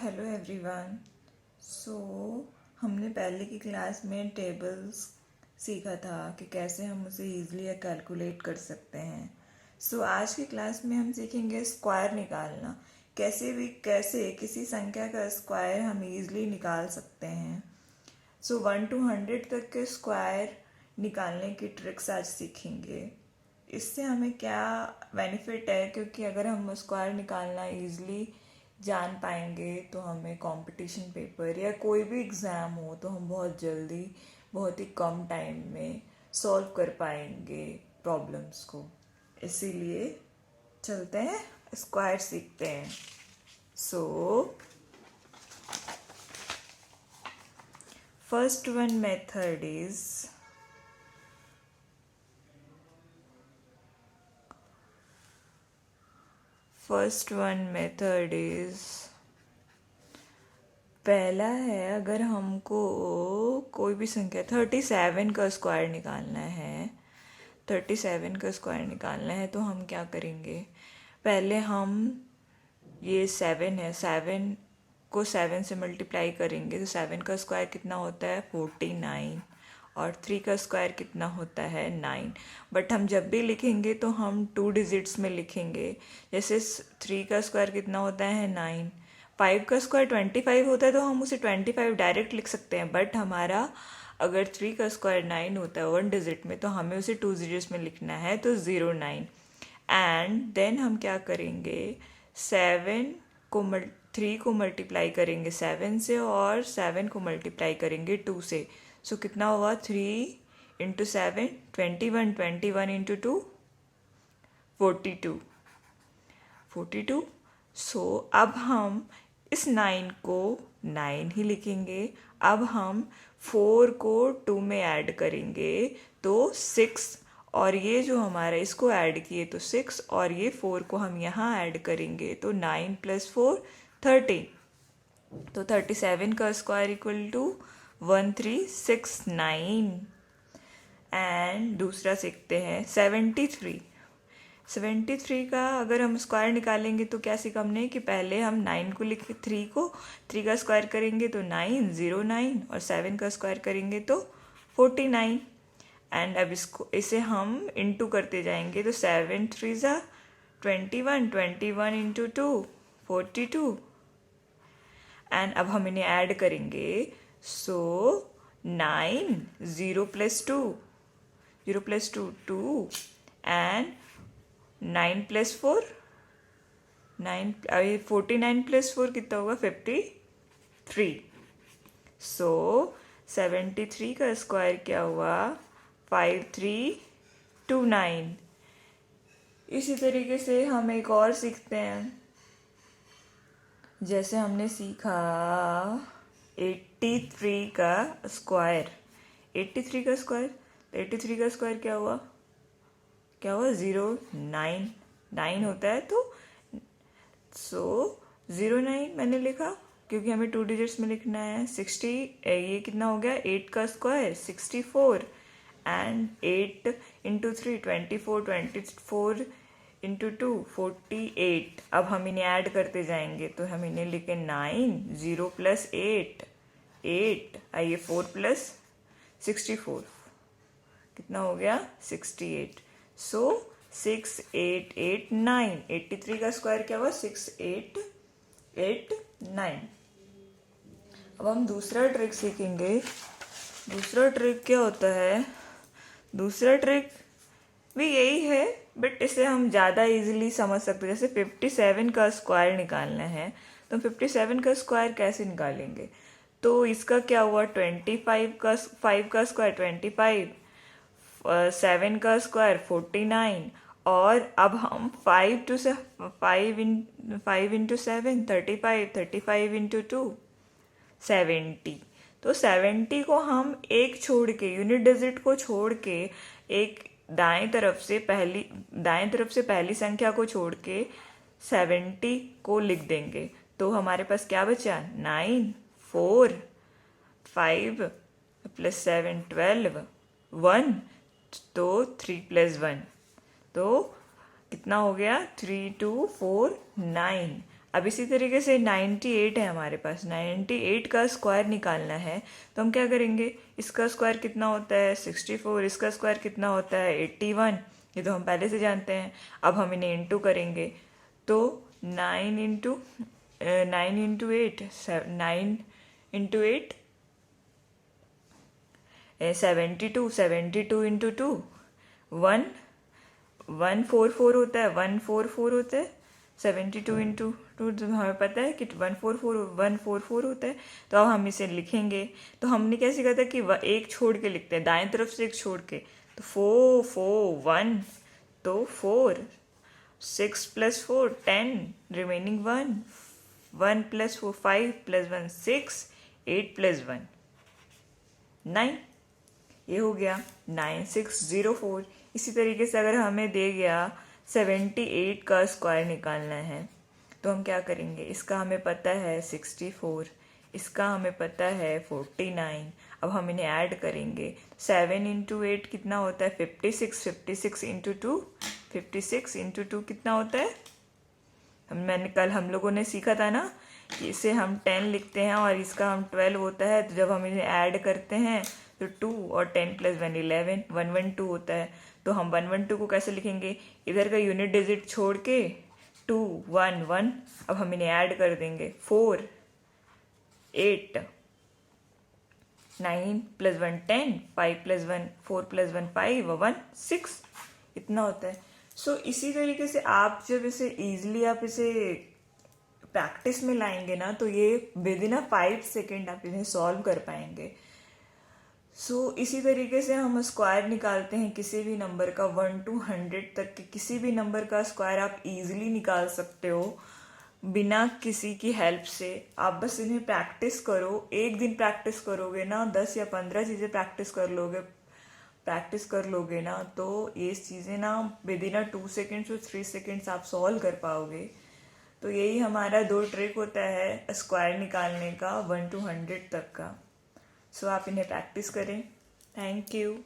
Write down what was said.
Hello everyone. सो हमने पहले की क्लास में टेबल्स सीखा था कि कैसे हम उसे ईज़िली कैलकुलेट कर सकते हैं। आज की क्लास में हम सीखेंगे स्क्वायर निकालना। कैसे किसी संख्या का स्क्वायर हम ईज़िली निकाल सकते हैं। 1 to 100 तक के स्क्वायर निकालने की ट्रिक्स आज सीखेंगे। इससे हमें क्या बेनिफिट है, क्योंकि अगर हम स्क्वायर निकालना इजीली जान पाएंगे तो हमें कंपटीशन पेपर या कोई भी एग्ज़ाम हो तो हम बहुत जल्दी, बहुत ही कम टाइम में सॉल्व कर पाएंगे प्रॉब्लम्स को। इसीलिए चलते हैं स्क्वायर सीखते हैं। फर्स्ट वन मेथड इज पहला है, अगर हमको कोई भी संख्या 37 का स्क्वायर निकालना है, 37 का स्क्वायर निकालना है तो हम क्या करेंगे। पहले हम ये 7 है, 7 को 7 से मल्टीप्लाई करेंगे तो 7 का स्क्वायर कितना होता है 49, और 3 का स्क्वायर कितना होता है 9। बट हम जब भी लिखेंगे तो हम 2 डिजिट्स में लिखेंगे। जैसे 3 का स्क्वायर कितना होता है 9, 5 का स्क्वायर 25 होता है तो हम उसे 25 डायरेक्ट लिख सकते हैं। बट हमारा अगर 3 का स्क्वायर 9 होता है 1 डिजिट में तो हमें उसे 2 डिजिट्स में लिखना है, तो 09। एंड देन हम क्या करेंगे, 3 को मल्टीप्लाई करेंगे 7 से और 7 को मल्टीप्लाई करेंगे 2 से। सो कितना हुआ 3 इंटू 7 21, 21 इंटू 2 42। सो अब हम इस 9 को 9 ही लिखेंगे। अब हम 4 को 2 में ऐड करेंगे तो 6, और ये जो हमारा इसको ऐड किए तो 6, और ये 4 को हम यहाँ ऐड करेंगे तो 9 + 4 13। तो 37 का स्क्वायर इक्वल टू 1369। एंड दूसरा सीखते हैं 73 का अगर हम स्क्वायर निकालेंगे तो क्या सीखा हमने कि पहले हम 9 को लिखे, 3 का स्क्वायर करेंगे तो 909, और 7 का स्क्वायर करेंगे तो 49। एंड अब इसे हम इंटू करते जाएंगे तो 7 3 ज़ा 21, 21 इंटू 2 42। एंड अब हम इन्हें ऐड करेंगे। 9 0 + 2 2 एंड 9 + 4 9, 49 + 4 कितना होगा 53। 73 का स्क्वायर क्या हुआ 5329। इसी तरीके से हम एक और सीखते हैं। जैसे हमने सीखा 83 का स्क्वायर। 83 का स्क्वायर क्या हुआ 9 होता है। तो 09 मैंने लिखा क्योंकि हमें 2 डिजिट्स में लिखना है। 60, ये कितना हो गया 8 का स्क्वायर 64, एंड 8 इंटू 3 24, 24 इंटू 2 48। अब हम इन्हें ऐड करते जाएंगे तो हम इन्हें लिखें 9 0 + 8 8, आइए 4 + 64 कितना हो गया 68। 6889। 83 का स्क्वायर क्या हुआ 6889। अब हम दूसरा ट्रिक सीखेंगे। दूसरा ट्रिक क्या होता है, दूसरा ट्रिक भी यही है बट इसे हम ज़्यादा इजीली समझ सकते हैं। जैसे 57 का स्क्वायर निकालना है तो 57 का स्क्वायर कैसे निकालेंगे। तो इसका क्या हुआ 25 का 5 का स्क्वायर 25, 7 का स्क्वायर 49, और अब हम 5 इंटू 7 35, 35 इंटू 2 70। तो 70 को हम एक छोड़ के, यूनिट डिजिट को छोड़ के, एक दाएं तरफ से पहली संख्या को छोड़ के 70 को लिख देंगे। तो हमारे पास क्या बचा 9 4 5 + 7 12 1, तो 3 + 1 तो कितना हो गया 3 2 4 9। अब इसी तरीके से 98 है हमारे पास, 98 का स्क्वायर निकालना है। तो हम क्या करेंगे, इसका स्क्वायर कितना होता है 64, इसका स्क्वायर कितना होता है 81, ये तो हम पहले से जानते हैं। अब हम इन्हें इंटू करेंगे, तो 9 72, 72 इंटू 2 144 होता है, 144 होता है। 72 इंटू 2 तो हमें पता है कि 144 होता है। तो अब हम इसे लिखेंगे, तो हमने क्या सीखा था कि एक छोड़ के लिखते हैं, दाएं तरफ से एक छोड़ के। तो 4 4 1, तो 4, 6 + 4 10, रिमेनिंग 1, 1 + 4 5 + 1 6, 8 + 1 9। ये हो गया 9604। इसी तरीके से अगर हमें दे गया 78 का स्क्वायर निकालना है, तो हम क्या करेंगे, इसका हमें पता है 64, इसका हमें पता है 49। अब हम इन्हें ऐड करेंगे, 7 इंटू 8 कितना होता है 56, 56 इंटू 2, 56 इंटू 2 कितना होता है, कल हम लोगों ने सीखा था ना कि इसे हम 10 लिखते हैं और इसका हम 12 होता है। तो जब हम इन्हें ऐड करते हैं तो 2 और 10 + 1 11, 112 होता है। तो हम 112 को कैसे लिखेंगे, इधर का यूनिट डिजिट छोड़ के 2 1 1। अब हम इन्हें ऐड कर देंगे, 4 8 9 + 1 10, 5 + 1 4 + 1 5 1 6, इतना होता है। सो इसी तरीके से आप जब इसे इजीली आप इसे प्रैक्टिस में लाएंगे ना, तो ये विद इन 5 सेकेंड आप इन्हें सॉल्व कर पाएंगे। इसी तरीके से हम स्क्वायर निकालते हैं किसी भी नंबर का, 1 to 100 तक के किसी भी नंबर का स्क्वायर आप इजीली निकाल सकते हो बिना किसी की हेल्प से। आप बस इन्हें प्रैक्टिस करो, एक दिन प्रैक्टिस करोगे ना, 10 या 15 चीज़ें प्रैक्टिस कर लोगे ना, तो ये चीज़ें ना विद इन 2 सेकेंड्स और 3 सेकेंड्स आप सॉल्व कर पाओगे। तो यही हमारा 2 ट्रिक होता है स्क्वायर निकालने का 1 to 100 तक का। आप इन्हें प्रैक्टिस करें। Thank you.